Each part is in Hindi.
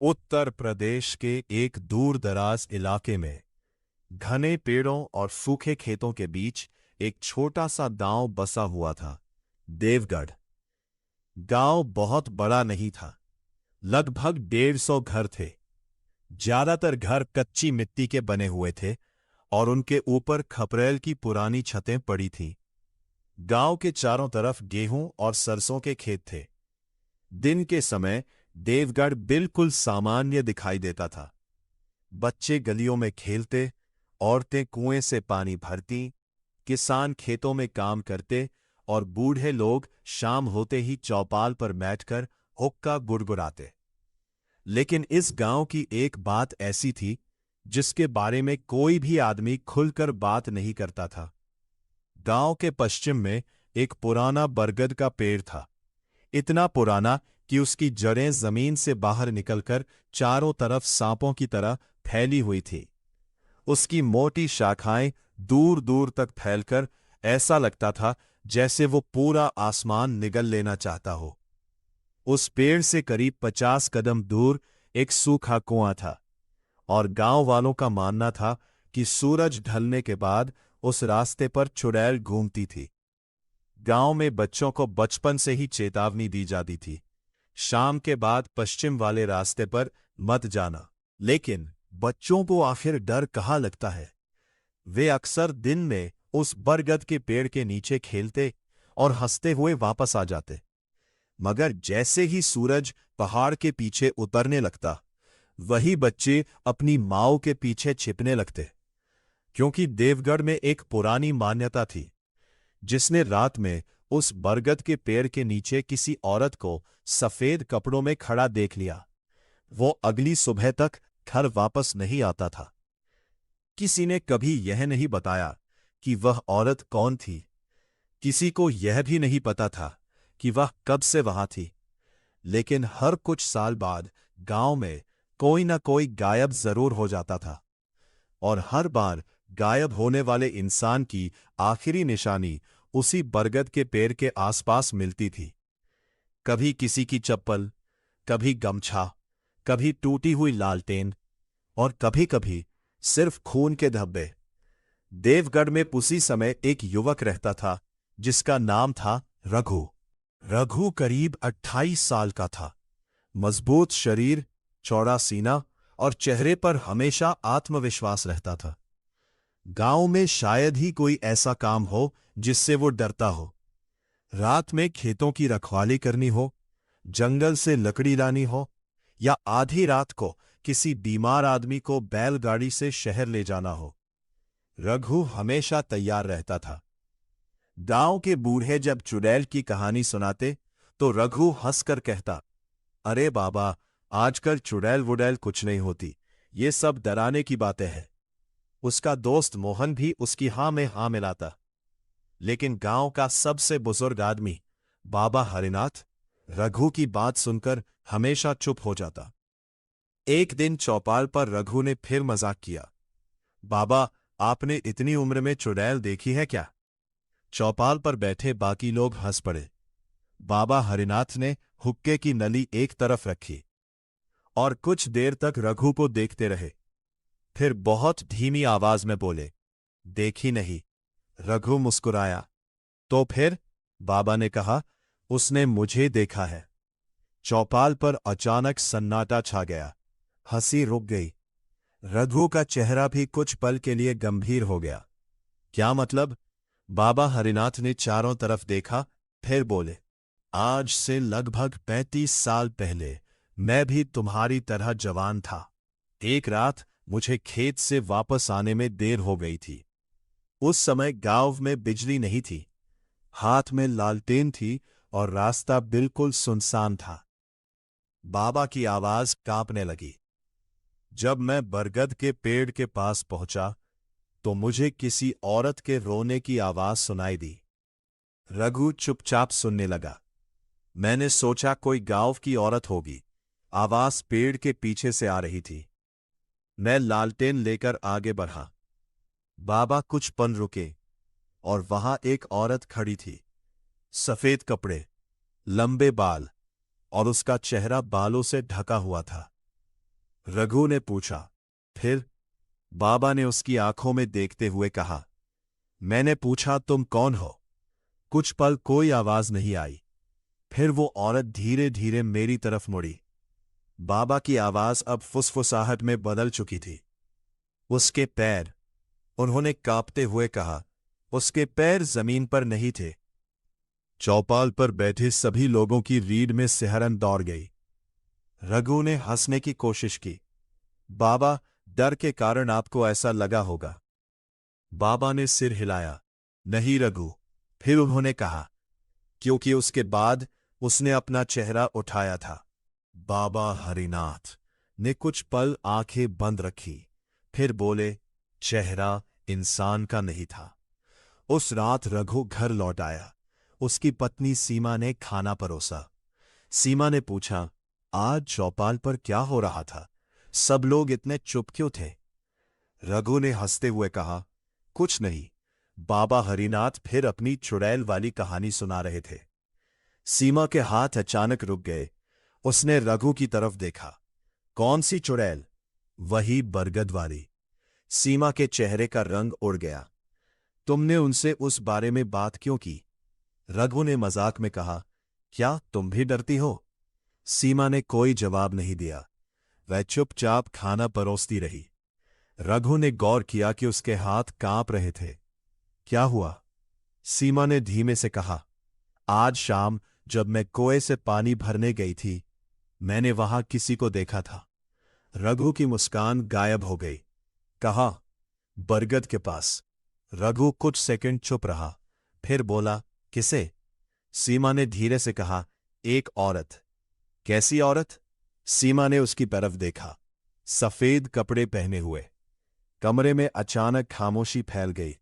उत्तर प्रदेश के एक दूर दराज इलाके में घने पेड़ों और सूखे खेतों के बीच एक छोटा सा गांव बसा हुआ था। देवगढ़। गांव बहुत बड़ा नहीं था। लगभग 150 घर थे। ज्यादातर घर कच्ची मिट्टी के बने हुए थे और उनके ऊपर खपरेल की पुरानी छतें पड़ी थीं। गांव के चारों तरफ गेहूं और सरसों के खेत थे। दिन के समय देवगढ़ बिल्कुल सामान्य दिखाई देता था। बच्चे गलियों में खेलते, औरतें कुएं से पानी भरती, किसान खेतों में काम करते और बूढ़े लोग शाम होते ही चौपाल पर बैठकर हुक्का गुड़गुड़ाते। लेकिन इस गांव की एक बात ऐसी थी जिसके बारे में कोई भी आदमी खुलकर बात नहीं करता था। गांव के पश्चिम में एक पुराना बरगद का पेड़ था। इतना पुराना कि उसकी जड़ें जमीन से बाहर निकलकर चारों तरफ सांपों की तरह फैली हुई थी। उसकी मोटी शाखाएं दूर दूर तक फैलकर ऐसा लगता था जैसे वो पूरा आसमान निगल लेना चाहता हो। उस पेड़ से करीब 50 कदम दूर एक सूखा कुआं था और गांव वालों का मानना था कि सूरज ढलने के बाद उस रास्ते पर चुड़ैल घूमती थी। गांव में बच्चों को बचपन से ही चेतावनी दी जाती थी, शाम के बाद पश्चिम वाले रास्ते पर मत जाना। लेकिन बच्चों को आखिर डर कहाँ लगता है। वे अक्सर दिन में उस बरगद के पेड़ के नीचे खेलते और हंसते हुए वापस आ जाते। मगर जैसे ही सूरज पहाड़ के पीछे उतरने लगता, वही बच्चे अपनी माओ के पीछे छिपने लगते, क्योंकि देवगढ़ में एक पुरानी मान्यता थी, जिसने रात में उस बरगद के पेड़ के नीचे किसी औरत को सफेद कपड़ों में खड़ा देख लिया, वो अगली सुबह तक घर वापस नहीं आता था। किसी ने कभी यह नहीं बताया कि वह औरत कौन थी। किसी को यह भी नहीं पता था कि वह कब से वहां थी। लेकिन हर कुछ साल बाद गांव में कोई न कोई गायब जरूर हो जाता था, और हर बार गायब होने वाले इंसान की आखिरी निशानी उसी बरगद के पेड़ के आसपास मिलती थी। कभी किसी की चप्पल, कभी गमछा, कभी टूटी हुई लालटेन और कभी-कभी सिर्फ खून के धब्बे। देवगढ़ में उसी समय एक युवक रहता था जिसका नाम था रघु। रघु करीब 28 साल का था। मजबूत शरीर, चौड़ा सीना और चेहरे पर हमेशा आत्मविश्वास रहता था। गांव में शायद ही कोई ऐसा काम हो जिससे वो डरता हो। रात में खेतों की रखवाली करनी हो, जंगल से लकड़ी लानी हो, या आधी रात को किसी बीमार आदमी को बैलगाड़ी से शहर ले जाना हो, रघु हमेशा तैयार रहता था। गांव के बूढ़े जब चुड़ैल की कहानी सुनाते तो रघु हंसकर कहता, अरे बाबा, आजकल चुड़ैल वुड़ैल कुछ नहीं होती, ये सब डराने की बातें हैं। उसका दोस्त मोहन भी उसकी हाँ में हाँ मिलाता। लेकिन गांव का सबसे बुजुर्ग आदमी बाबा हरिनाथ रघु की बात सुनकर हमेशा चुप हो जाता। एक दिन चौपाल पर रघु ने फिर मजाक किया, बाबा, आपने इतनी उम्र में चुड़ैल देखी है क्या? चौपाल पर बैठे बाकी लोग हंस पड़े। बाबा हरिनाथ ने हुक्के की नली एक तरफ रखी और कुछ देर तक रघु को देखते रहे। फिर बहुत धीमी आवाज में बोले, देखी नहीं। रघु मुस्कुराया। तो फिर? बाबा ने कहा, उसने मुझे देखा है। चौपाल पर अचानक सन्नाटा छा गया। हंसी रुक गई। रघु का चेहरा भी कुछ पल के लिए गंभीर हो गया। क्या मतलब? बाबा हरिनाथ ने चारों तरफ देखा, फिर बोले, आज से लगभग 35 साल पहले मैं भी तुम्हारी तरह जवान था। एक रात मुझे खेत से वापस आने में देर हो गई थी। उस समय गांव में बिजली नहीं थी, हाथ में लालटेन थी और रास्ता बिल्कुल सुनसान था। बाबा की आवाज कांपने लगी। जब मैं बरगद के पेड़ के पास पहुंचा तो मुझे किसी औरत के रोने की आवाज सुनाई दी। रघु चुपचाप सुनने लगा। मैंने सोचा कोई गांव की औरत होगी। आवाज पेड़ के पीछे से आ रही थी। मैं लालटेन लेकर आगे बढ़ा। बाबा कुछ पल रुके और वहां एक औरत खड़ी थी। सफेद कपड़े, लंबे बाल और उसका चेहरा बालों से ढका हुआ था। रघु ने पूछा। फिर? बाबा ने उसकी आंखों में देखते हुए कहा। मैंने पूछा, तुम कौन हो? कुछ पल कोई आवाज नहीं आई। फिर वो औरत धीरे धीरे मेरी तरफ मुड़ी। बाबा की आवाज अब फुसफुसाहट में बदल चुकी थी। उसके पैर, उन्होंने कांपते हुए कहा। उसके पैर जमीन पर नहीं थे। चौपाल पर बैठे सभी लोगों की रीढ़ में सिहरन दौड़ गई। रघु ने हंसने की कोशिश की। बाबा, डर के कारण आपको ऐसा लगा होगा। बाबा ने सिर हिलाया। नहीं रघु। फिर उन्होंने कहा, क्योंकि उसके बाद उसने अपना चेहरा उठाया था। बाबा हरिनाथ ने कुछ पल आंखें बंद रखी, फिर बोले, चेहरा इंसान का नहीं था। उस रात रघु घर लौट आया। उसकी पत्नी सीमा ने खाना परोसा। सीमा ने पूछा, आज चौपाल पर क्या हो रहा था? सब लोग इतने चुप क्यों थे? रघु ने हंसते हुए कहा, कुछ नहीं। बाबा हरिनाथ फिर अपनी चुड़ैल वाली कहानी सुना रहे थे। सीमा के हाथ अचानक रुक गए। उसने रघु की तरफ देखा। कौन सी चुड़ैल? वही बरगद वाली। सीमा के चेहरे का रंग उड़ गया। तुमने उनसे उस बारे में बात क्यों की? रघु ने मजाक में कहा, क्या तुम भी डरती हो? सीमा ने कोई जवाब नहीं दिया। वह चुपचाप खाना परोसती रही। रघु ने गौर किया कि उसके हाथ कांप रहे थे। क्या हुआ? सीमा ने धीमे से कहा, आज शाम जब मैं कुएं से पानी भरने गई थी, मैंने वहां किसी को देखा था। रघु की मुस्कान गायब हो गई। कहा, बरगद के पास। रघु कुछ सेकंड चुप रहा, फिर बोला, किसे? सीमा ने धीरे से कहा, एक औरत। कैसी औरत? सीमा ने उसकी तरफ देखा। सफेद कपड़े पहने हुए। कमरे में अचानक खामोशी फैल गई।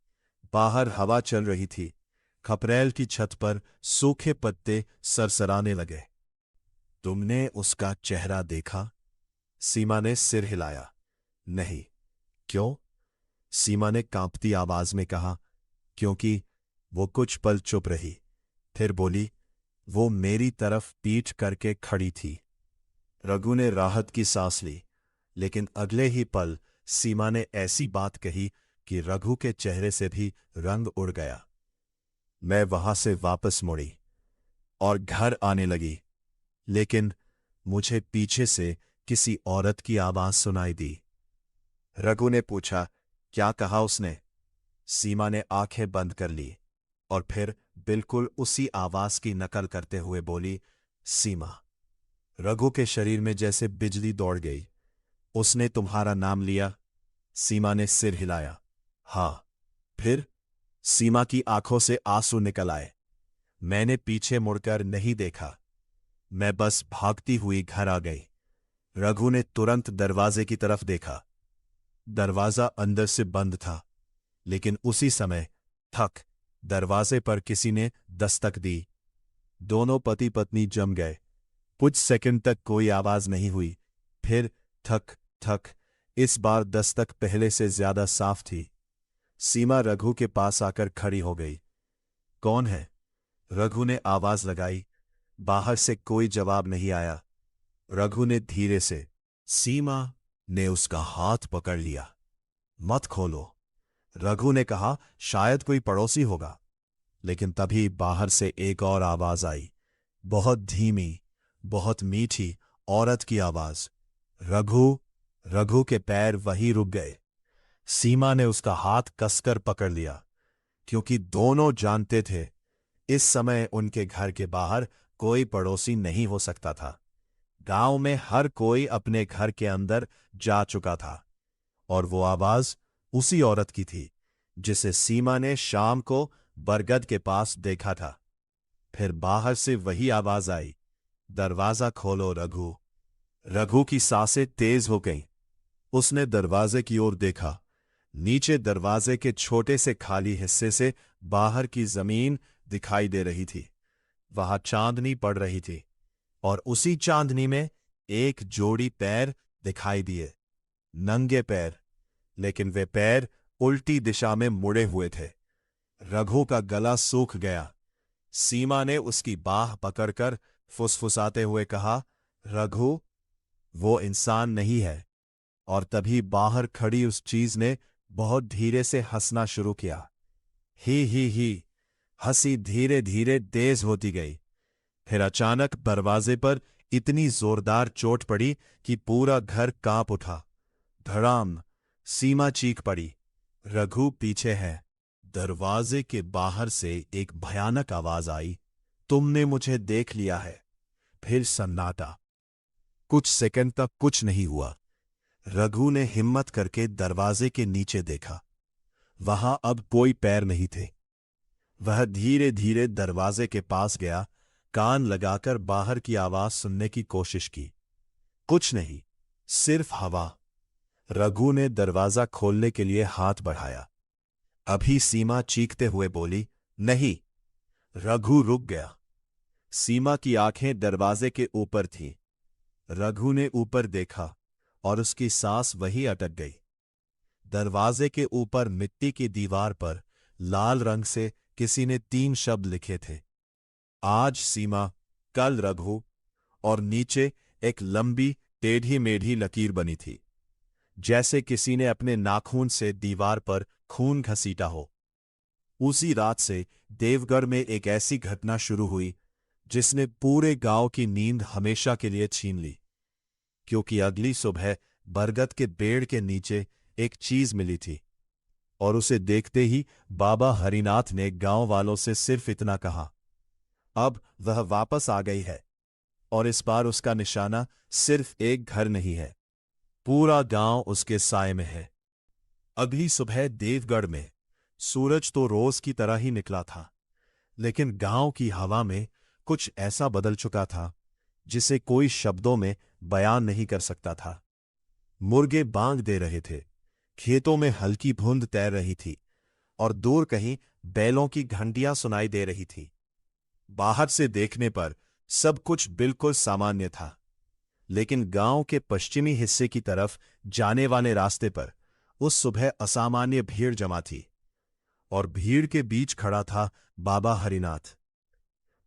बाहर हवा चल रही थी। खपरेल की छत पर सूखे पत्ते सरसराने लगे। तुमने उसका चेहरा देखा? सीमा ने सिर हिलाया। नहीं। क्यों? सीमा ने कांपती आवाज में कहा, क्योंकि। वो कुछ पल चुप रही, फिर बोली, वो मेरी तरफ पीठ करके खड़ी थी। रघु ने राहत की सांस ली, लेकिन अगले ही पल सीमा ने ऐसी बात कही कि रघु के चेहरे से भी रंग उड़ गया। मैं वहां से वापस मुड़ी और घर आने लगी, लेकिन मुझे पीछे से किसी औरत की आवाज सुनाई दी। रघु ने पूछा, क्या कहा उसने? सीमा ने आंखें बंद कर ली और फिर बिल्कुल उसी आवाज की नकल करते हुए बोली, सीमा। रघु के शरीर में जैसे बिजली दौड़ गई। उसने तुम्हारा नाम लिया? सीमा ने सिर हिलाया। हां। फिर? सीमा की आंखों से आंसू निकल आए। मैंने पीछे मुड़कर नहीं देखा। मैं बस भागती हुई घर आ गई। रघु ने तुरंत दरवाजे की तरफ देखा। दरवाजा अंदर से बंद था, लेकिन उसी समय ठक, दरवाजे पर किसी ने दस्तक दी। दोनों पति पत्नी जम गए। कुछ सेकंड तक कोई आवाज नहीं हुई। फिर ठक ठक। इस बार दस्तक पहले से ज्यादा साफ थी। सीमा रघु के पास आकर खड़ी हो गई। कौन है? रघु ने आवाज लगाई। बाहर से कोई जवाब नहीं आया। रघु ने धीरे से। सीमा ने उसका हाथ पकड़ लिया। मत खोलो। रघु ने कहा, शायद कोई पड़ोसी होगा। लेकिन तभी बाहर से एक और आवाज आई, बहुत धीमी, बहुत मीठी औरत की आवाज। रघु। रघु के पैर वहीं रुक गए। सीमा ने उसका हाथ कसकर पकड़ लिया, क्योंकि दोनों जानते थे इस समय उनके घर के बाहर कोई पड़ोसी नहीं हो सकता था। गांव में हर कोई अपने घर के अंदर जा चुका था, और वो आवाज उसी औरत की थी जिसे सीमा ने शाम को बरगद के पास देखा था। फिर बाहर से वही आवाज आई, दरवाजा खोलो रघु। रघु की सांसें तेज हो गईं। उसने दरवाजे की ओर देखा। नीचे दरवाजे के छोटे से खाली हिस्से से बाहर की जमीन दिखाई दे रही थी। वहां चांदनी पड़ रही थी, और उसी चांदनी में एक जोड़ी पैर दिखाई दिए। नंगे पैर, लेकिन वे पैर उल्टी दिशा में मुड़े हुए थे। रघु का गला सूख गया। सीमा ने उसकी बाह पकड़कर फुसफुसाते हुए कहा, रघु, वो इंसान नहीं है, और तभी बाहर खड़ी उस चीज ने बहुत धीरे से हंसना शुरू किया। ही हंसी धीरे धीरे तेज होती गई। फिर अचानक दरवाजे पर इतनी जोरदार चोट पड़ी कि पूरा घर कांप उठा। धड़ाम! सीमा चीख पड़ी, रघु पीछे है। दरवाजे के बाहर से एक भयानक आवाज आई, तुमने मुझे देख लिया है। फिर सन्नाटा। कुछ सेकंड तक कुछ नहीं हुआ। रघु ने हिम्मत करके दरवाजे के नीचे देखा। वहां अब कोई पैर नहीं थे। वह धीरे धीरे दरवाजे के पास गया, कान लगाकर बाहर की आवाज सुनने की कोशिश की। कुछ नहीं, सिर्फ हवा। रघु ने दरवाजा खोलने के लिए हाथ बढ़ाया। अभी सीमा चीखते हुए बोली, नहीं। रघु रुक गया। सीमा की आंखें दरवाजे के ऊपर थीं। रघु ने ऊपर देखा और उसकी सांस वहीं अटक गई। दरवाजे के ऊपर मिट्टी की दीवार पर लाल रंग से किसी ने 3 शब्द लिखे थे, आज सीमा, कल रघु, और नीचे एक लंबी टेढ़ी मेढ़ी लकीर बनी थी, जैसे किसी ने अपने नाखून से दीवार पर खून घसीटा हो। उसी रात से देवगढ़ में एक ऐसी घटना शुरू हुई जिसने पूरे गांव की नींद हमेशा के लिए छीन ली। क्योंकि अगली सुबह बरगद के पेड़ के नीचे एक चीज मिली थी, और उसे देखते ही बाबा हरिनाथ ने गांव वालों से सिर्फ इतना कहा, अब वह वापस आ गई है। और इस बार उसका निशाना सिर्फ एक घर नहीं है, पूरा गांव उसके साए में है। अगली सुबह देवगढ़ में सूरज तो रोज की तरह ही निकला था, लेकिन गांव की हवा में कुछ ऐसा बदल चुका था जिसे कोई शब्दों में बयान नहीं कर सकता था। मुर्गे बांग दे रहे थे, खेतों में हल्की धुंध तैर रही थी, और दूर कहीं बैलों की घंटियां सुनाई दे रही थी। बाहर से देखने पर सब कुछ बिल्कुल सामान्य था, लेकिन गांव के पश्चिमी हिस्से की तरफ जाने वाले रास्ते पर उस सुबह असामान्य भीड़ जमा थी, और भीड़ के बीच खड़ा था बाबा हरिनाथ।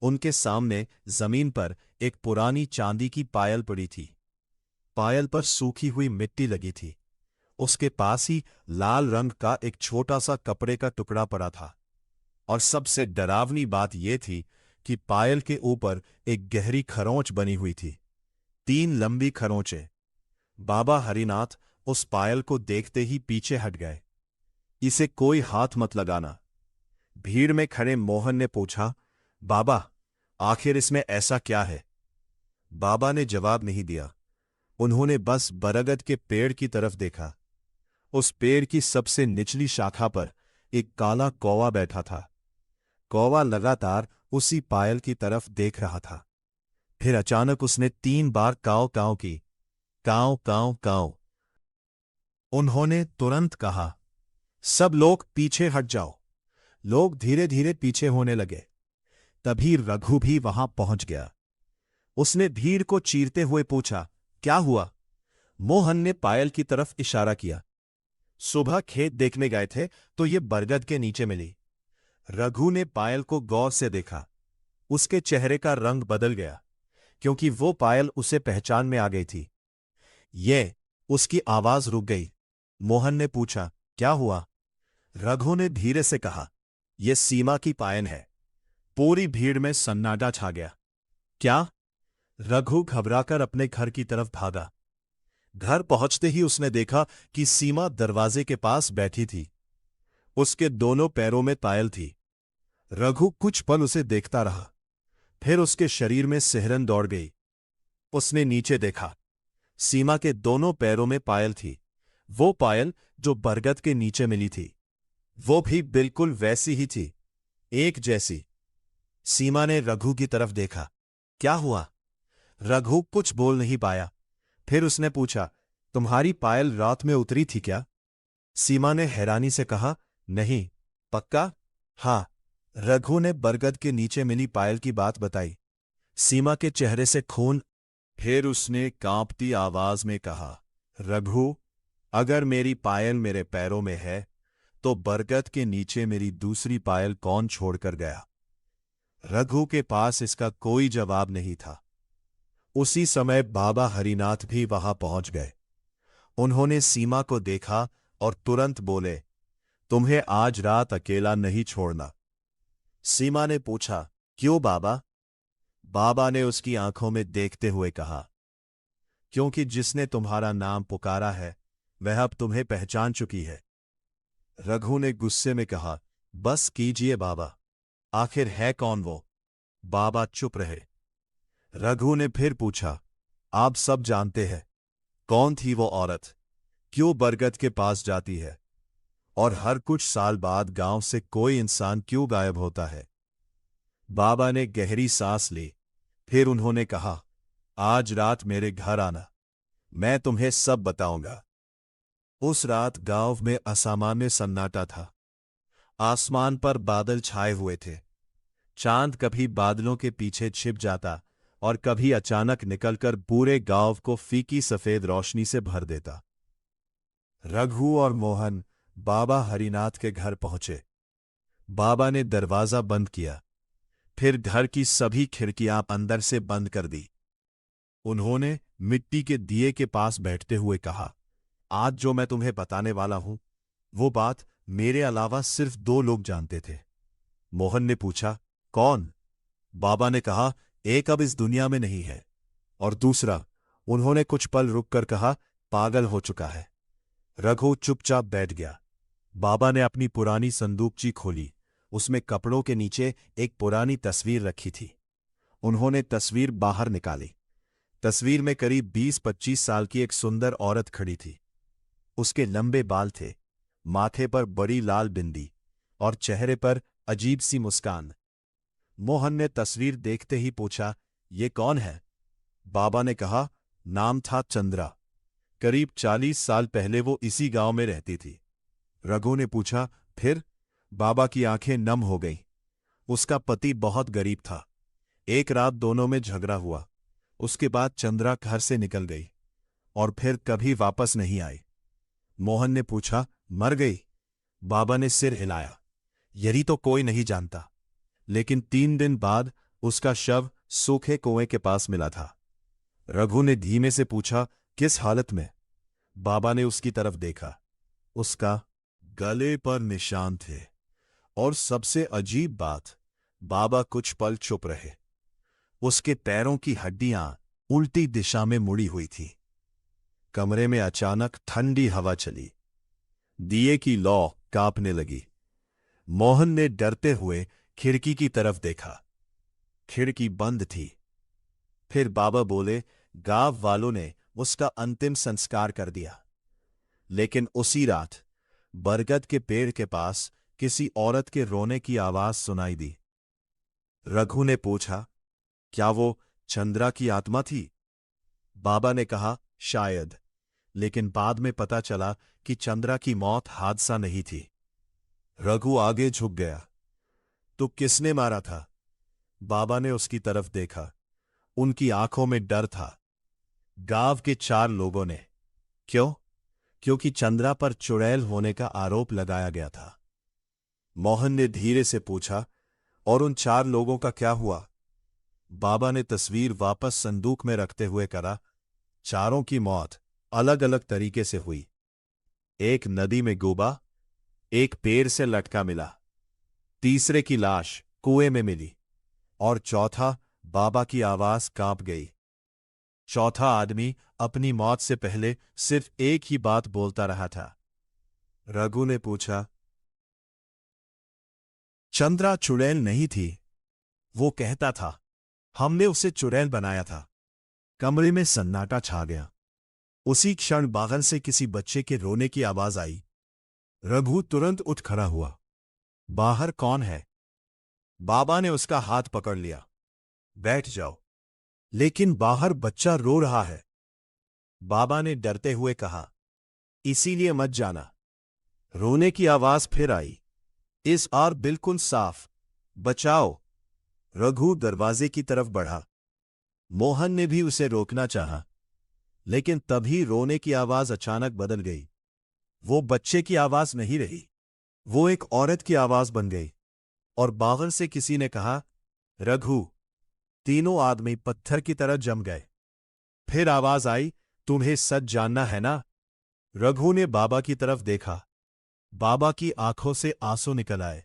उनके सामने जमीन पर एक पुरानी चांदी की पायल पड़ी थी। पायल पर सूखी हुई मिट्टी लगी थी। उसके पास ही लाल रंग का एक छोटा सा कपड़े का टुकड़ा पड़ा था, और सबसे डरावनी बात यह थी कि पायल के ऊपर एक गहरी खरोंच बनी हुई थी, 3 लंबी खरोंचें। बाबा हरिनाथ उस पायल को देखते ही पीछे हट गए। इसे कोई हाथ मत लगाना। भीड़ में खड़े मोहन ने पूछा, बाबा, आखिर इसमें ऐसा क्या है? बाबा ने जवाब नहीं दिया। उन्होंने बस बरगद के पेड़ की तरफ देखा। उस पेड़ की सबसे निचली शाखा पर एक काला कौवा बैठा था। कौवा लगातार उसी पायल की तरफ देख रहा था। फिर अचानक उसने 3 बार काव काव की। काव काव काव। उन्होंने तुरंत कहा, सब लोग पीछे हट जाओ। लोग धीरे धीरे पीछे होने लगे। तभी रघु भी वहां पहुंच गया। उसने भीड़ को चीरते हुए पूछा, क्या हुआ? मोहन ने पायल की तरफ इशारा किया। सुबह खेत देखने गए थे तो ये बरगद के नीचे मिली। रघु ने पायल को गौर से देखा। उसके चेहरे का रंग बदल गया, क्योंकि वो पायल उसे पहचान में आ गई थी। उसकी आवाज रुक गई। मोहन ने पूछा, क्या हुआ? रघु ने धीरे से कहा, यह सीमा की पायल है। पूरी भीड़ में सन्नाटा छा गया। क्या? रघु घबराकर अपने घर की तरफ भागा। घर पहुंचते ही उसने देखा कि सीमा दरवाजे के पास बैठी थी। उसके दोनों पैरों में पायल थी। रघु कुछ पल उसे देखता रहा, फिर उसके शरीर में सिहरन दौड़ गई। उसने नीचे देखा। सीमा के दोनों पैरों में पायल थी, वो पायल जो बरगद के नीचे मिली थी। वो भी बिल्कुल वैसी ही थी, एक जैसी। सीमा ने रघु की तरफ देखा। क्या हुआ? रघु कुछ बोल नहीं पाया। फिर उसने पूछा, तुम्हारी पायल रात में उतरी थी क्या? सीमा ने हैरानी से कहा, नहीं। पक्का? हाँ। रघु ने बरगद के नीचे मिली पायल की बात बताई। सीमा के चेहरे से खून। फिर उसने कांपती आवाज में कहा, रघु, अगर मेरी पायल मेरे पैरों में है तो बरगद के नीचे मेरी दूसरी पायल कौन छोड़कर गया? रघु के पास इसका कोई जवाब नहीं था। उसी समय बाबा हरिनाथ भी वहां पहुंच गए। उन्होंने सीमा को देखा और तुरंत बोले, तुम्हें आज रात अकेला नहीं छोड़ना। सीमा ने पूछा, क्यों बाबा? बाबा ने उसकी आंखों में देखते हुए कहा, क्योंकि जिसने तुम्हारा नाम पुकारा है वह अब तुम्हें पहचान चुकी है। रघु ने गुस्से में कहा, बस कीजिए बाबा, आखिर है कौन वो? बाबा चुप रहे। रघु ने फिर पूछा, आप सब जानते हैं कौन थी वो औरत? क्यों बरगद के पास जाती है? और हर कुछ साल बाद गांव से कोई इंसान क्यों गायब होता है? बाबा ने गहरी सांस ली। फिर उन्होंने कहा, आज रात मेरे घर आना, मैं तुम्हें सब बताऊंगा। उस रात गांव में असामान्य सन्नाटा था। आसमान पर बादल छाए हुए थे। चांद कभी बादलों के पीछे छिप जाता और कभी अचानक निकलकर पूरे गांव को फीकी सफेद रोशनी से भर देता। रघु और मोहन बाबा हरिनाथ के घर पहुंचे। बाबा ने दरवाजा बंद किया, फिर घर की सभी खिड़कियां अंदर से बंद कर दी। उन्होंने मिट्टी के दिए के पास बैठते हुए कहा, आज जो मैं तुम्हें बताने वाला हूं वो बात मेरे अलावा सिर्फ 2 लोग जानते थे। मोहन ने पूछा, कौन? बाबा ने कहा, एक अब इस दुनिया में नहीं है, और दूसरा, उन्होंने कुछ पल रुककर कहा, पागल हो चुका है। रघु चुपचाप बैठ गया। बाबा ने अपनी पुरानी संदूकची खोली। उसमें कपड़ों के नीचे एक पुरानी तस्वीर रखी थी। उन्होंने तस्वीर बाहर निकाली। तस्वीर में करीब 20-25 साल की एक सुंदर औरत खड़ी थी। उसके लंबे बाल थे, माथे पर बड़ी लाल बिंदी और चेहरे पर अजीब सी मुस्कान। मोहन ने तस्वीर देखते ही पूछा, ये कौन है? बाबा ने कहा, नाम था चंद्रा। करीब 40 साल पहले वो इसी गांव में रहती थी। रघु ने पूछा, फिर? बाबा की आंखें नम हो गईं। उसका पति बहुत गरीब था। एक रात दोनों में झगड़ा हुआ। उसके बाद चंद्रा घर से निकल गई और फिर कभी वापस नहीं आई। मोहन ने पूछा, मर गई? बाबा ने सिर हिलाया, यही तो कोई नहीं जानता। लेकिन 3 दिन बाद उसका शव सूखे कुएं के पास मिला था। रघु ने धीमे से पूछा, किस हालत में? बाबा ने उसकी तरफ देखा। उसका गले पर निशान थे, और सबसे अजीब बात, बाबा कुछ पल चुप रहे। उसके पैरों की हड्डियां उल्टी दिशा में मुड़ी हुई थी। कमरे में अचानक ठंडी हवा चली। दिए की लौ कांपने लगी। मोहन ने डरते हुए खिड़की की तरफ देखा। खिड़की बंद थी। फिर बाबा बोले, गांव वालों ने उसका अंतिम संस्कार कर दिया। लेकिन उसी रात बरगद के पेड़ के पास किसी औरत के रोने की आवाज सुनाई दी। रघु ने पूछा, क्या वो चंद्रा की आत्मा थी? बाबा ने कहा, शायद, लेकिन बाद में पता चला कि चंद्रा की मौत हादसा नहीं थी। रघु आगे झुक गया। तो किसने मारा था? बाबा ने उसकी तरफ देखा। उनकी आंखों में डर था। गांव के 4 लोगों ने। क्यों? क्योंकि चंद्रा पर चुड़ैल होने का आरोप लगाया गया था। मोहन ने धीरे से पूछा, और उन 4 लोगों का क्या हुआ? बाबा ने तस्वीर वापस संदूक में रखते हुए कहा, चारों की मौत अलग अलग तरीके से हुई। एक नदी में डूबा, एक पेड़ से लटका मिला, तीसरे की लाश कुएं में मिली, और चौथा बाबा की आवाज कांप गई। चौथा आदमी अपनी मौत से पहले सिर्फ एक ही बात बोलता रहा था। रघु ने पूछा, चंद्रा चुड़ैल नहीं थी। वो कहता था, हमने उसे चुड़ैल बनाया था। कमरे में सन्नाटा छा गया। उसी क्षण बाहर से किसी बच्चे के रोने की आवाज आई। रघु तुरंत उठ खड़ा हुआ। बाहर कौन है? बाबा ने उसका हाथ पकड़ लिया। बैठ जाओ। लेकिन बाहर बच्चा रो रहा है। बाबा ने डरते हुए कहा, इसीलिए मत जाना। रोने की आवाज फिर आई, इस बार बिल्कुल साफ। बचाओ। रघु दरवाजे की तरफ बढ़ा। मोहन ने भी उसे रोकना चाहा, लेकिन तभी रोने की आवाज अचानक बदल गई। वो बच्चे की आवाज नहीं रही। वो एक औरत की आवाज बन गई, और बाहर से किसी ने कहा, रघु। तीनों आदमी पत्थर की तरह जम गए। फिर आवाज आई, तुम्हें सच जानना है ना? रघु ने बाबा की तरफ देखा। बाबा की आंखों से आंसू निकल आए।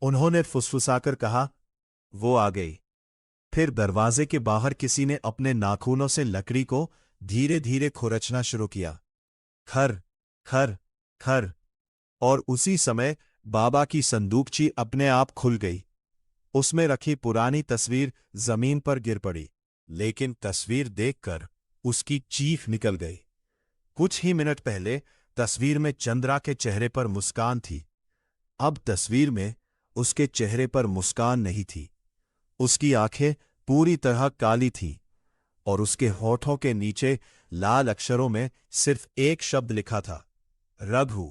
उन्होंने फुसफुसाकर कहा, वो आ गई। फिर दरवाजे के बाहर किसी ने अपने नाखूनों से लकड़ी को धीरे धीरे खुरचना शुरू किया। खर खर खर। और उसी समय बाबा की संदूकची अपने आप खुल गई। उसमें रखी पुरानी तस्वीर जमीन पर गिर पड़ी। लेकिन तस्वीर देखकर उसकी चीख निकल गई। कुछ ही मिनट पहले तस्वीर में चंद्रा के चेहरे पर मुस्कान थी। अब तस्वीर में उसके चेहरे पर मुस्कान नहीं थी। उसकी आंखें पूरी तरह काली थीं और उसके होठों के नीचे लाल अक्षरों में सिर्फ एक शब्द लिखा था, रघु।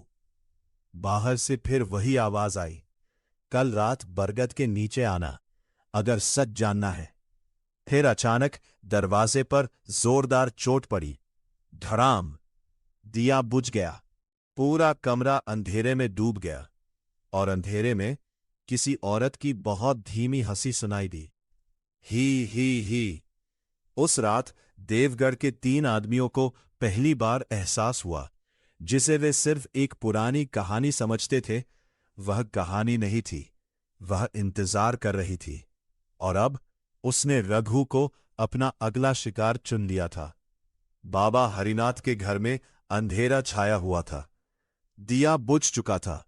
बाहर से फिर वही आवाज आई, कल रात बरगद के नीचे आना, अगर सच जानना है। फिर अचानक दरवाजे पर जोरदार चोट पड़ी। धड़ाम। दिया बुझ गया। पूरा कमरा अंधेरे में डूब गया और अंधेरे में किसी औरत की बहुत धीमी हंसी सुनाई दी। ही। उस रात देवगढ़ के 3 आदमियों को पहली बार एहसास हुआ, जिसे वे सिर्फ एक पुरानी कहानी समझते थे, वह कहानी नहीं थी, वह इंतजार कर रही थी। और अब उसने रघु को अपना अगला शिकार चुन लिया था। बाबा हरिनाथ के घर में अंधेरा छाया हुआ था। दिया बुझ चुका था।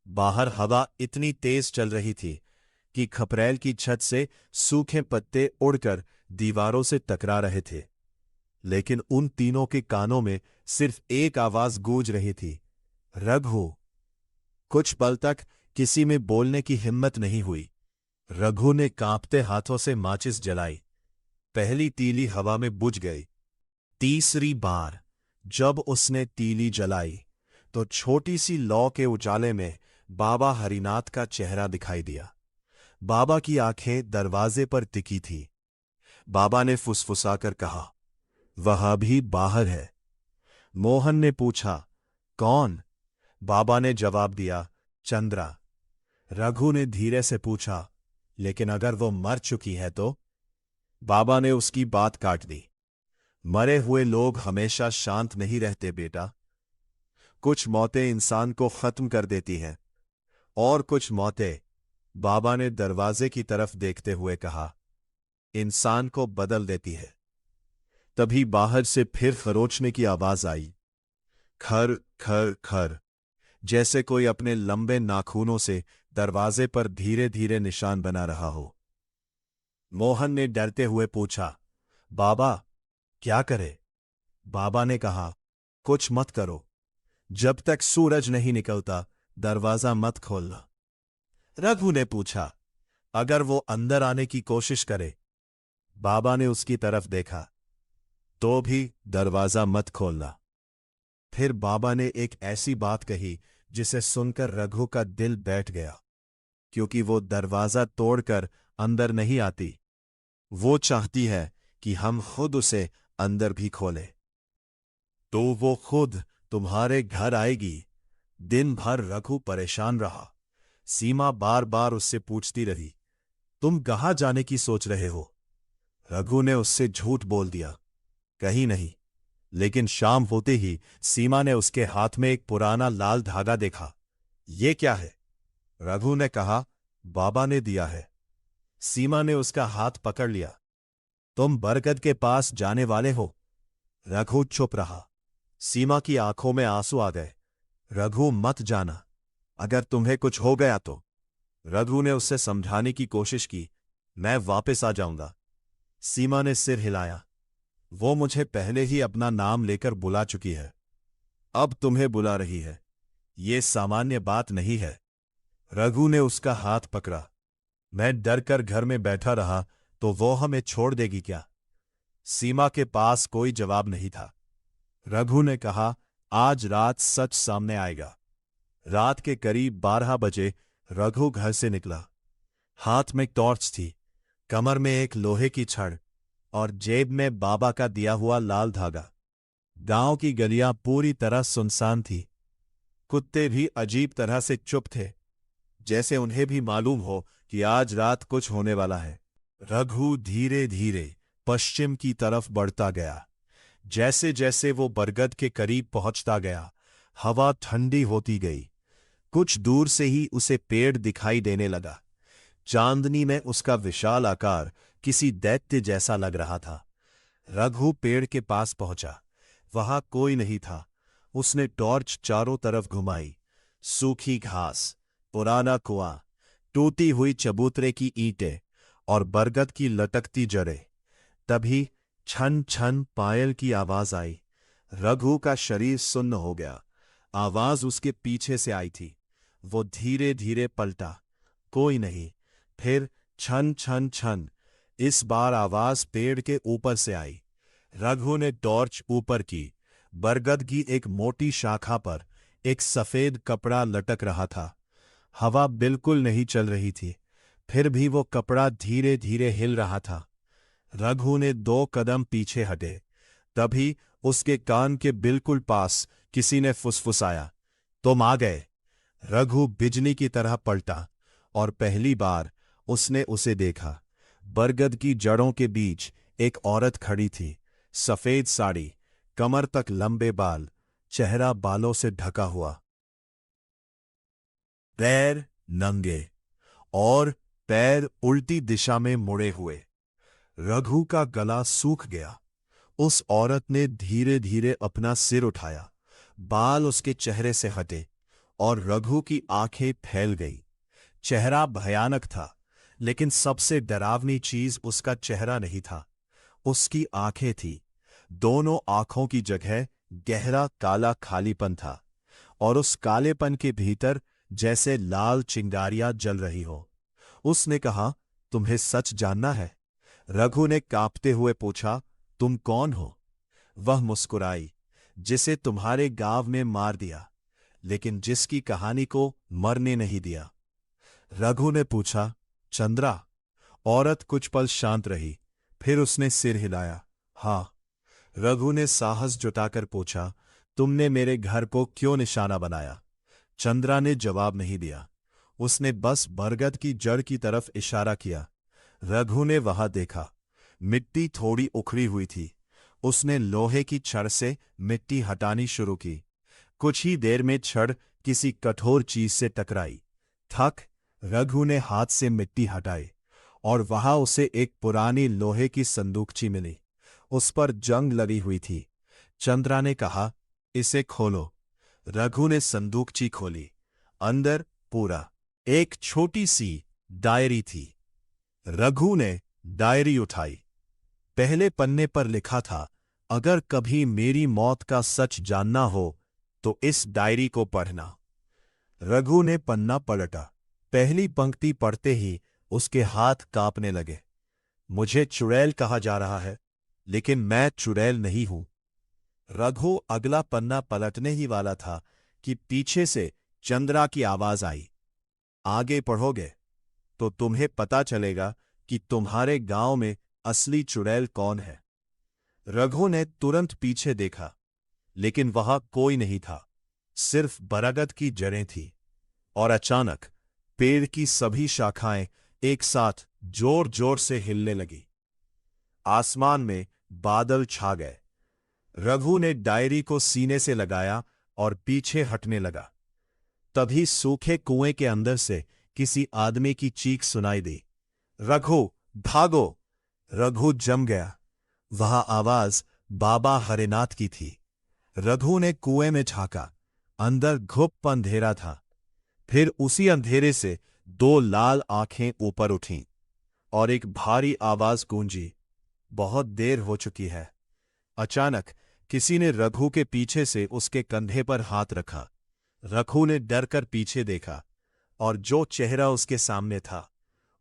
बाहर हवा इतनी तेज चल रही थी कि खपरेल की छत से सूखे पत्ते उड़कर दीवारों से टकरा रहे थे। लेकिन उन तीनों के कानों में सिर्फ एक आवाज गूंज रही थी, रघु। कुछ पल तक किसी में बोलने की हिम्मत नहीं हुई। रघु ने कांपते हाथों से माचिस जलाई। पहली तीली हवा में बुझ गई। तीसरी बार जब उसने तीली जलाई तो छोटी सी लौ के उजाले में बाबा हरिनाथ का चेहरा दिखाई दिया। बाबा की आंखें दरवाजे पर टिकी थी। बाबा ने फुसफुसाकर कहा, वह अभी बाहर है। मोहन ने पूछा, कौन? बाबा ने जवाब दिया, चंद्रा। रघु ने धीरे से पूछा, लेकिन अगर वो मर चुकी है तो? बाबा ने उसकी बात काट दी। मरे हुए लोग हमेशा शांत नहीं रहते बेटा। कुछ मौतें इंसान को खत्म कर देती हैं और कुछ मौतें, बाबा ने दरवाजे की तरफ देखते हुए कहा, इंसान को बदल देती है। तभी बाहर से फिर खरोचने की आवाज आई। खर खर खर, जैसे कोई अपने लंबे नाखूनों से दरवाजे पर धीरे धीरे निशान बना रहा हो। मोहन ने डरते हुए पूछा, बाबा क्या करे? बाबा ने कहा, कुछ मत करो। जब तक सूरज नहीं निकलता दरवाजा मत खोलना। रघु ने पूछा, अगर वो अंदर आने की कोशिश करे? बाबा ने उसकी तरफ देखा, तो भी दरवाजा मत खोलना। फिर बाबा ने एक ऐसी बात कही जिसे सुनकर रघु का दिल बैठ गया, क्योंकि वो दरवाजा तोड़कर अंदर नहीं आती। वो चाहती है कि हम खुद उसे अंदर भी खोलें। तो वो खुद तुम्हारे घर आएगी। दिन भर रघु परेशान रहा। सीमा बार बार उससे पूछती रही, तुम कहाँ जाने की सोच रहे हो? रघु ने उससे झूठ बोल दिया, कहीं नहीं। लेकिन शाम होते ही सीमा ने उसके हाथ में एक पुराना लाल धागा देखा। ये क्या है? रघु ने कहा, बाबा ने दिया है। सीमा ने उसका हाथ पकड़ लिया। तुम बरगद के पास जाने वाले हो? रघु चुप रहा। सीमा की आंखों में आंसू आ गए। रघु मत जाना, अगर तुम्हें कुछ हो गया तो। रघु ने उससे समझाने की कोशिश की, मैं वापस आ जाऊंगा। सीमा ने सिर हिलाया। वो मुझे पहले ही अपना नाम लेकर बुला चुकी है, अब तुम्हें बुला रही है। ये सामान्य बात नहीं है। रघु ने उसका हाथ पकड़ा। मैं डरकर घर में बैठा रहा तो वो हमें छोड़ देगी क्या? सीमा के पास कोई जवाब नहीं था। रघु ने कहा, आज रात सच सामने आएगा। रात के करीब 12 बजे रघु घर से निकला। हाथ में टॉर्च थी, कमर में एक लोहे की छड़ और जेब में बाबा का दिया हुआ लाल धागा। गांव की गलियां पूरी तरह सुनसान थी। कुत्ते भी अजीब तरह से चुप थे, जैसे उन्हें भी मालूम हो कि आज रात कुछ होने वाला है। रघु धीरे धीरे पश्चिम की तरफ बढ़ता गया। जैसे जैसे वो बरगद के करीब पहुंचता गया, हवा ठंडी होती गई। कुछ दूर से ही उसे पेड़ दिखाई देने लगा। चांदनी में उसका विशाल आकार किसी दैत्य जैसा लग रहा था। रघु पेड़ के पास पहुंचा। वहां कोई नहीं था। उसने टॉर्च चारों तरफ घुमाई। सूखी घास, पुराना कुआं, टूटी हुई चबूतरे की ईंटें और बरगद की लटकती जड़ें। तभी छन छन पायल की आवाज आई। रघु का शरीर सुन्न हो गया। आवाज उसके पीछे से आई थी। वो धीरे धीरे पलटा, कोई नहीं। फिर छन छन छन। इस बार आवाज पेड़ के ऊपर से आई। रघु ने टॉर्च ऊपर की। बरगद की एक मोटी शाखा पर एक सफेद कपड़ा लटक रहा था। हवा बिल्कुल नहीं चल रही थी, फिर भी वो कपड़ा धीरे धीरे हिल रहा था। रघु ने 2 कदम पीछे हटे। तभी उसके कान के बिल्कुल पास किसी ने फुसफुसाया, तुम आ गए। रघु बिजली की तरह पलटा और पहली बार उसने उसे देखा। बरगद की जड़ों के बीच एक औरत खड़ी थी। सफेद साड़ी, कमर तक लंबे बाल, चेहरा बालों से ढका हुआ। पैर नंगे और पैर उल्टी दिशा में मुड़े हुए। रघु का गला सूख गया। उस औरत ने धीरे धीरे अपना सिर उठाया। बाल उसके चेहरे से हटे और रघु की आंखें फैल गई। चेहरा भयानक था, लेकिन सबसे डरावनी चीज उसका चेहरा नहीं था, उसकी आंखें थी। दोनों आंखों की जगह गहरा काला खालीपन था और उस कालेपन के भीतर जैसे लाल चिंगारियां जल रही हो। उसने कहा, तुम्हें सच जानना है? रघु ने कांपते हुए पूछा, तुम कौन हो? वह मुस्कुराई, जिसे तुम्हारे गांव में मार दिया, लेकिन जिसकी कहानी को मरने नहीं दिया। रघु ने पूछा, चंद्रा? औरत कुछ पल शांत रही, फिर उसने सिर हिलाया। हाँ। रघु ने साहस जुटाकर पूछा, तुमने मेरे घर को क्यों निशाना बनाया? चंद्रा ने जवाब नहीं दिया। उसने बस बरगद की जड़ की तरफ इशारा किया। रघु ने वहां देखा। मिट्टी थोड़ी उखड़ी हुई थी। उसने लोहे की छड़ से मिट्टी हटानी शुरू की। कुछ ही देर में छड़ किसी कठोर चीज से टकराई। थक रघु ने हाथ से मिट्टी हटाई और वहां उसे एक पुरानी लोहे की संदूकची मिली। उस पर जंग लगी हुई थी। चंद्रा ने कहा, इसे खोलो। रघु ने संदूकची खोली। अंदर पूरा एक छोटी सी डायरी थी। रघु ने डायरी उठाई। पहले पन्ने पर लिखा था, अगर कभी मेरी मौत का सच जानना हो तो इस डायरी को पढ़ना। रघु ने पन्ना पलटा। पहली पंक्ति पढ़ते ही उसके हाथ कांपने लगे। मुझे चुड़ैल कहा जा रहा है, लेकिन मैं चुड़ैल नहीं हूं। रघु अगला पन्ना पलटने ही वाला था कि पीछे से चंद्रा की आवाज आई, आगे पढ़ोगे तो तुम्हें पता चलेगा कि तुम्हारे गांव में असली चुड़ैल कौन है। रघु ने तुरंत पीछे देखा, लेकिन वहां कोई नहीं था, सिर्फ बरगद की जड़ें थीं। और अचानक पेड़ की सभी शाखाएं एक साथ जोर जोर से हिलने लगी। आसमान में बादल छा गए। रघु ने डायरी को सीने से लगाया और पीछे हटने लगा। तभी सूखे कुएं के अंदर से किसी आदमी की चीख सुनाई दी, रघु भागो! रघु जम गया। वह आवाज बाबा हरिनाथ की थी। रघु ने कुएं में झांका। अंदर घुप अंधेरा था। फिर उसी अंधेरे से 2 लाल आंखें ऊपर उठीं और एक भारी आवाज गूंजी, बहुत देर हो चुकी है। अचानक किसी ने रघु के पीछे से उसके कंधे पर हाथ रखा। रघु ने डर कर पीछे देखा और जो चेहरा उसके सामने था,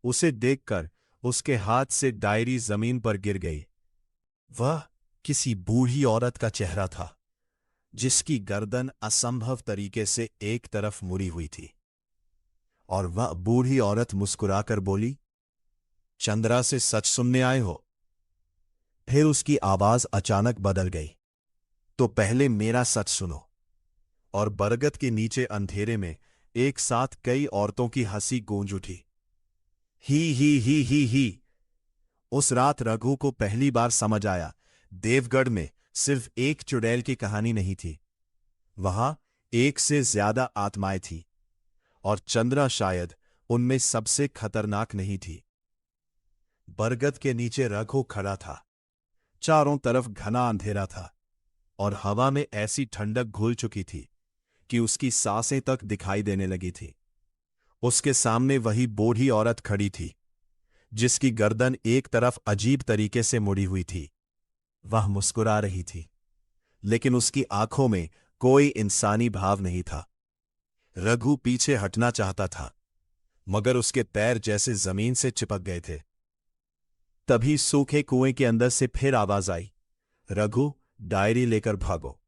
उसे देखकर उसके हाथ से डायरी जमीन पर गिर गई। वह किसी बूढ़ी औरत का चेहरा था, जिसकी गर्दन असंभव तरीके से एक तरफ मुड़ी हुई थी। और वह बूढ़ी औरत मुस्कुराकर बोली, चंद्रा से सच सुनने आए हो? फिर उसकी आवाज अचानक बदल गई, तो पहले मेरा सच सुनो। और बरगद के नीचे अंधेरे में एक साथ कई औरतों की हंसी गूंज उठी। ही। उस रात रघु को पहली बार समझ आया, देवगढ़ में सिर्फ एक चुड़ैल की कहानी नहीं थी। वहां एक से ज्यादा आत्माएं थी, और चंद्रा शायद उनमें सबसे खतरनाक नहीं थी। बरगद के नीचे रघु खड़ा था। चारों तरफ घना अंधेरा था, और हवा में ऐसी ठंडक घुल चुकी थी कि उसकी सांसें तक दिखाई देने लगी थी। उसके सामने वही बूढ़ी औरत खड़ी थी, जिसकी गर्दन एक तरफ अजीब तरीके से मुड़ी हुई थी। वह मुस्कुरा रही थी, लेकिन उसकी आंखों में कोई इंसानी भाव नहीं था। रघु पीछे हटना चाहता था, मगर उसके पैर जैसे जमीन से चिपक गए थे। तभी सूखे कुएं के अंदर से फिर आवाज आई, रघु, डायरी लेकर भागो।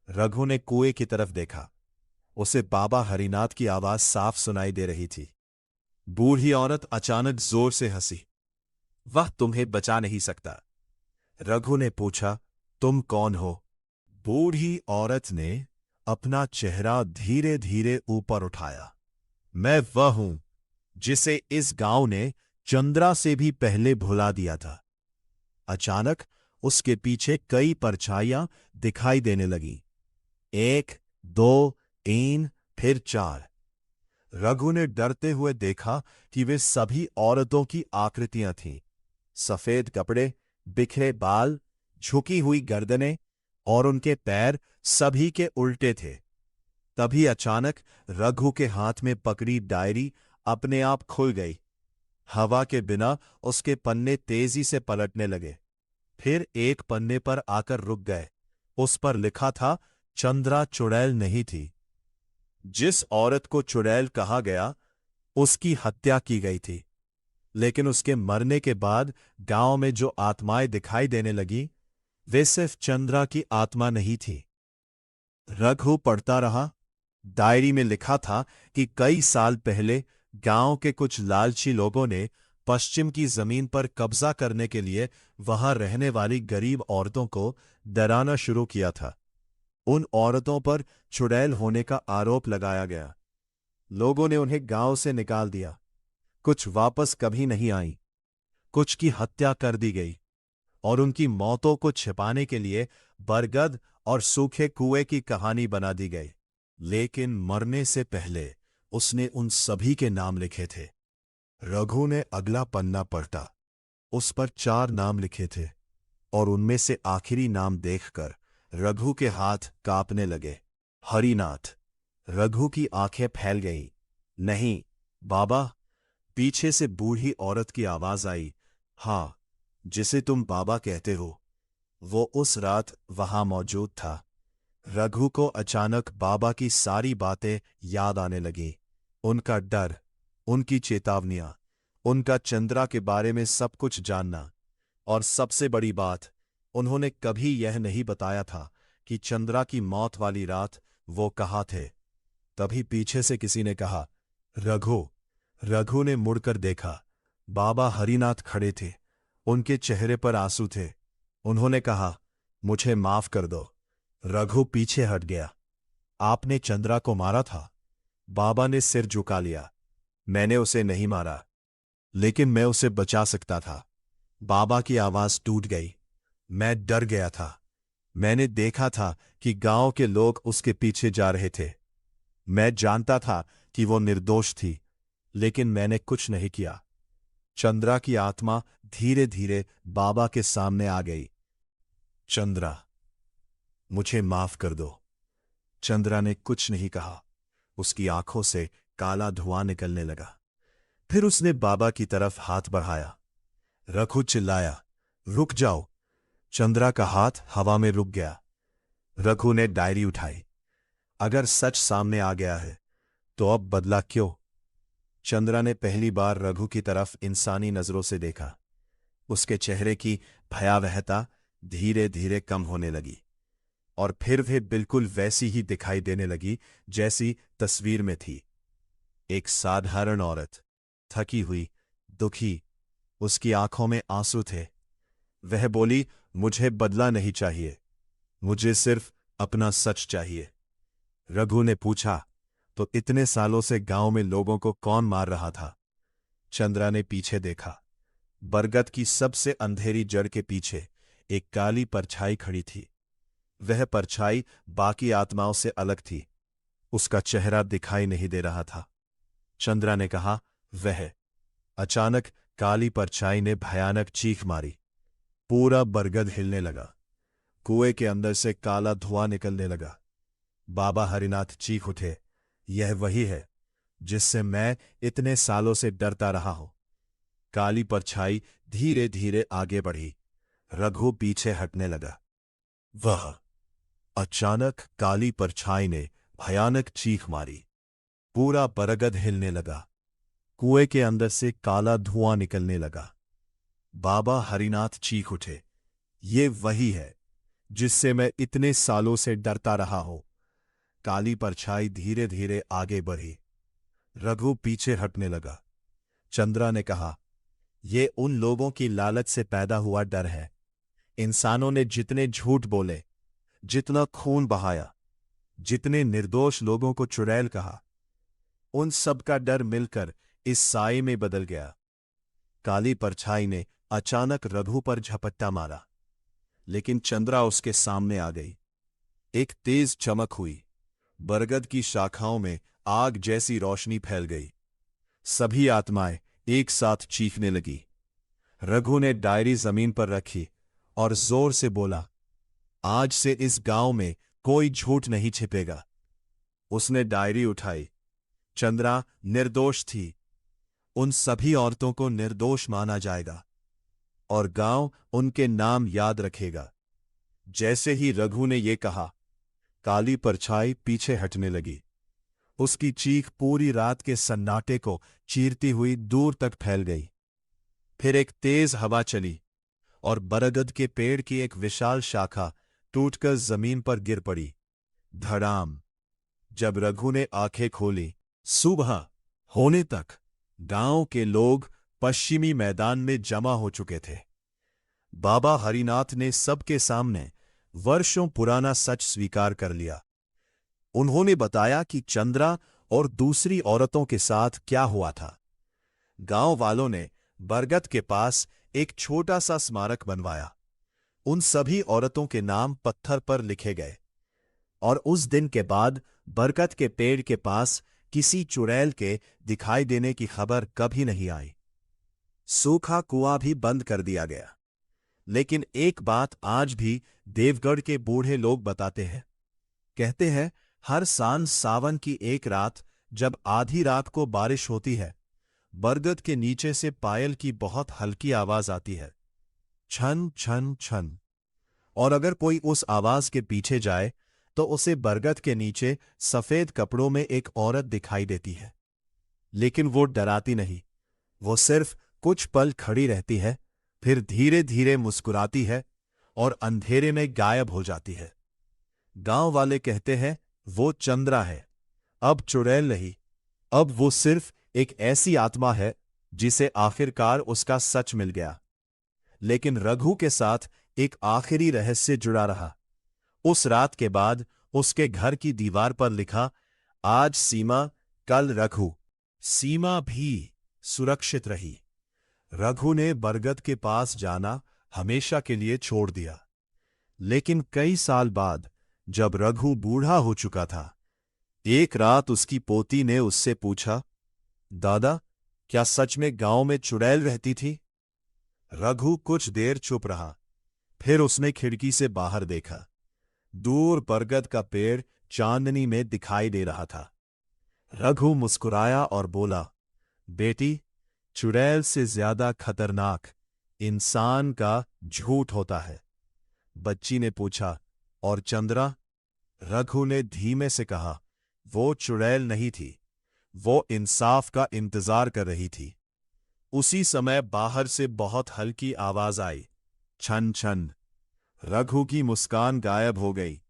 रघु ने कुएं की तरफ देखा। उसे बाबा हरिनाथ की आवाज साफ सुनाई दे रही थी। बूढ़ी औरत अचानक जोर से हंसी। वह तुम्हें बचा नहीं सकता। रघु ने पूछा, तुम कौन हो? बूढ़ी औरत ने अपना चेहरा धीरे धीरे ऊपर उठाया। मैं वह हूं जिसे इस गांव ने चंद्रा से भी पहले भुला दिया था। अचानक उसके पीछे कई परछाइयां दिखाई देने लगी। 1, 2, 3, फिर 4। रघु ने डरते हुए देखा कि वे सभी औरतों की आकृतियां थीं। सफेद कपड़े, बिखरे बाल, झुकी हुई गर्दनें, और उनके पैर सभी के उल्टे थे। तभी अचानक रघु के हाथ में पकड़ी डायरी अपने आप खुल गई। हवा के बिना उसके पन्ने तेजी से पलटने लगे, फिर एक पन्ने पर आकर रुक गए। उस पर लिखा था, चंद्रा चुड़ैल नहीं थी। जिस औरत को चुड़ैल कहा गया, उसकी हत्या की गई थी, लेकिन उसके मरने के बाद गांव में जो आत्माएं दिखाई देने लगी, वे सिर्फ चंद्रा की आत्मा नहीं थी। रघु पढ़ता रहा। डायरी में लिखा था कि कई साल पहले गांव के कुछ लालची लोगों ने पश्चिम की जमीन पर कब्जा करने के लिए वहां रहने वाली गरीब औरतों को डराना शुरू किया था। उन औरतों पर चुड़ैल होने का आरोप लगाया गया। लोगों ने उन्हें गांव से निकाल दिया। कुछ वापस कभी नहीं आईं, कुछ की हत्या कर दी गई, और उनकी मौतों को छिपाने के लिए बरगद और सूखे कुएं की कहानी बना दी गई। लेकिन मरने से पहले उसने उन सभी के नाम लिखे थे। रघु ने अगला पन्ना पलटा। उस पर 4 नाम लिखे थे, और उनमें से आखिरी नाम देखकर रघु के हाथ कांपने लगे। हरिनाथ। रघु की आंखें फैल गईं। नहीं बाबा। पीछे से बूढ़ी औरत की आवाज आई, हां, जिसे तुम बाबा कहते हो, वो उस रात वहां मौजूद था। रघु को अचानक बाबा की सारी बातें याद आने लगीं। उनका डर, उनकी चेतावनियां, उनका चंद्रा के बारे में सब कुछ जानना, और सबसे बड़ी बात, उन्होंने कभी यह नहीं बताया था कि चंद्रा की मौत वाली रात वो कहाँ थे। तभी पीछे से किसी ने कहा, रघु। रघु ने मुड़कर देखा। बाबा हरिनाथ खड़े थे। उनके चेहरे पर आंसू थे। उन्होंने कहा, मुझे माफ कर दो। रघु पीछे हट गया। आपने चंद्रा को मारा था? बाबा ने सिर झुका लिया। मैंने उसे नहीं मारा, लेकिन मैं उसे बचा सकता था। बाबा की आवाज टूट गई। मैं डर गया था। मैंने देखा था कि गांव के लोग उसके पीछे जा रहे थे। मैं जानता था कि वो निर्दोष थी, लेकिन मैंने कुछ नहीं किया। चंद्रा की आत्मा धीरे धीरे बाबा के सामने आ गई। चंद्रा, मुझे माफ कर दो। चंद्रा ने कुछ नहीं कहा। उसकी आंखों से काला धुआं निकलने लगा। फिर उसने बाबा की तरफ हाथ बढ़ाया। रघु चिल्लाया, रुक जाओ। चंद्रा का हाथ हवा में रुक गया। रघु ने डायरी उठाई। अगर सच सामने आ गया है, तो अब बदला क्यों? चंद्रा ने पहली बार रघु की तरफ इंसानी नजरों से देखा। उसके चेहरे की भयावहता धीरे धीरे कम होने लगी, और फिर वे बिल्कुल वैसी ही दिखाई देने लगी जैसी तस्वीर में थी। एक साधारण औरत, थकी हुई, दुखी। उसकी आंखों में आंसू थे। वह बोली, मुझे बदला नहीं चाहिए, मुझे सिर्फ अपना सच चाहिए। रघु ने पूछा, तो इतने सालों से गांव में लोगों को कौन मार रहा था? चंद्रा ने पीछे देखा। बरगद की सबसे अंधेरी जड़ के पीछे एक काली परछाई खड़ी थी। वह परछाई बाकी आत्माओं से अलग थी। उसका चेहरा दिखाई नहीं दे रहा था। चंद्रा ने कहा, वह। अचानक काली परछाई ने भयानक चीख मारी। पूरा बरगद हिलने लगा। कुएं के अंदर से काला धुआं निकलने लगा। बाबा हरिनाथ चीख उठे, यह वही है जिससे मैं इतने सालों से डरता रहा हूं। काली परछाई धीरे धीरे आगे बढ़ी। रघु पीछे हटने लगा। वह अचानक काली परछाई ने भयानक चीख मारी। पूरा बरगद हिलने लगा। कुएं के अंदर से काला धुआं निकलने लगा। बाबा हरिनाथ चीख उठे, ये वही है जिससे मैं इतने सालों से डरता रहा हूं। काली परछाई धीरे धीरे आगे बढ़ी। रघु पीछे हटने लगा। चंद्रा ने कहा, ये उन लोगों की लालच से पैदा हुआ डर है। इंसानों ने जितने झूठ बोले, जितना खून बहाया, जितने निर्दोष लोगों को चुड़ैल कहा, उन सब का डर मिलकर इस साए में बदल गया। काली परछाई ने अचानक रघु पर झपट्टा मारा, लेकिन चंद्रा उसके सामने आ गई। एक तेज चमक हुई। बरगद की शाखाओं में आग जैसी रोशनी फैल गई। सभी आत्माएं एक साथ चीखने लगी। रघु ने डायरी जमीन पर रखी और जोर से बोला, आज से इस गांव में कोई झूठ नहीं छिपेगा। उसने डायरी उठाई। चंद्रा निर्दोष थी। उन सभी औरतों को निर्दोष माना जाएगा और गांव उनके नाम याद रखेगा। जैसे ही रघु ने यह कहा, काली परछाई पीछे हटने लगी। उसकी चीख पूरी रात के सन्नाटे को चीरती हुई दूर तक फैल गई। फिर एक तेज हवा चली और बरगद के पेड़ की एक विशाल शाखा टूटकर जमीन पर गिर पड़ी। धड़ाम। जब रघु ने आंखें खोली, सुबह होने तक गांव के लोग पश्चिमी मैदान में जमा हो चुके थे। बाबा हरिनाथ ने सबके सामने वर्षों पुराना सच स्वीकार कर लिया। उन्होंने बताया कि चंद्रा और दूसरी औरतों के साथ क्या हुआ था। गांव वालों ने बरगद के पास एक छोटा सा स्मारक बनवाया। उन सभी औरतों के नाम पत्थर पर लिखे गए और उस दिन के बाद बरगद के पेड़ के पास किसी चुड़ैल के दिखाई देने की खबर कभी नहीं आई। सूखा कुआं भी बंद कर दिया गया। लेकिन एक बात आज भी देवगढ़ के बूढ़े लोग बताते हैं। कहते हैं, हर साल सावन की एक रात जब आधी रात को बारिश होती है, बरगद के नीचे से पायल की बहुत हल्की आवाज आती है, छन छन छन। और अगर कोई उस आवाज के पीछे जाए तो उसे बरगद के नीचे सफेद कपड़ों में एक औरत दिखाई देती है। लेकिन वो डराती नहीं। वो सिर्फ कुछ पल खड़ी रहती है, फिर धीरे धीरे मुस्कुराती है और अंधेरे में गायब हो जाती है। गांव वाले कहते हैं, वो चंद्रा है, अब चुड़ैल नहीं। अब वो सिर्फ एक ऐसी आत्मा है जिसे आखिरकार उसका सच मिल गया। लेकिन रघु के साथ एक आखिरी रहस्य जुड़ा रहा। उस रात के बाद उसके घर की दीवार पर लिखा, आज सीमा, कल रघु। सीमा भी सुरक्षित रही। रघु ने बरगद के पास जाना हमेशा के लिए छोड़ दिया। लेकिन कई साल बाद जब रघु बूढ़ा हो चुका था, एक रात उसकी पोती ने उससे पूछा, दादा, क्या सच में गांव में चुड़ैल रहती थी? रघु कुछ देर चुप रहा। फिर उसने खिड़की से बाहर देखा। दूर बरगद का पेड़ चांदनी में दिखाई दे रहा था। रघु मुस्कुराया और बोला, बेटी, चुड़ैल से ज्यादा खतरनाक इंसान का झूठ होता है। बच्ची ने पूछा, और चंद्रा? रघु ने धीमे से कहा, वो चुड़ैल नहीं थी, वो इंसाफ का इंतजार कर रही थी। उसी समय बाहर से बहुत हल्की आवाज आई, छन छन। रघु की मुस्कान गायब हो गई।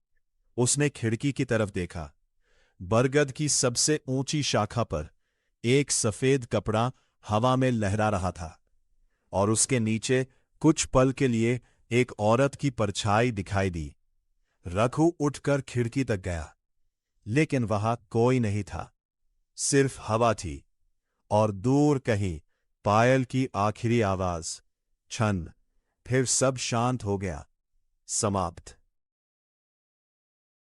उसने खिड़की की तरफ देखा। बरगद की सबसे ऊंची शाखा पर एक सफेद कपड़ा हवा में लहरा रहा था और उसके नीचे कुछ पल के लिए एक औरत की परछाई दिखाई दी। रघु उठकर खिड़की तक गया, लेकिन वहां कोई नहीं था। सिर्फ हवा थी और दूर कहीं पायल की आखिरी आवाज, छन। फिर सब शांत हो गया। समाप्त।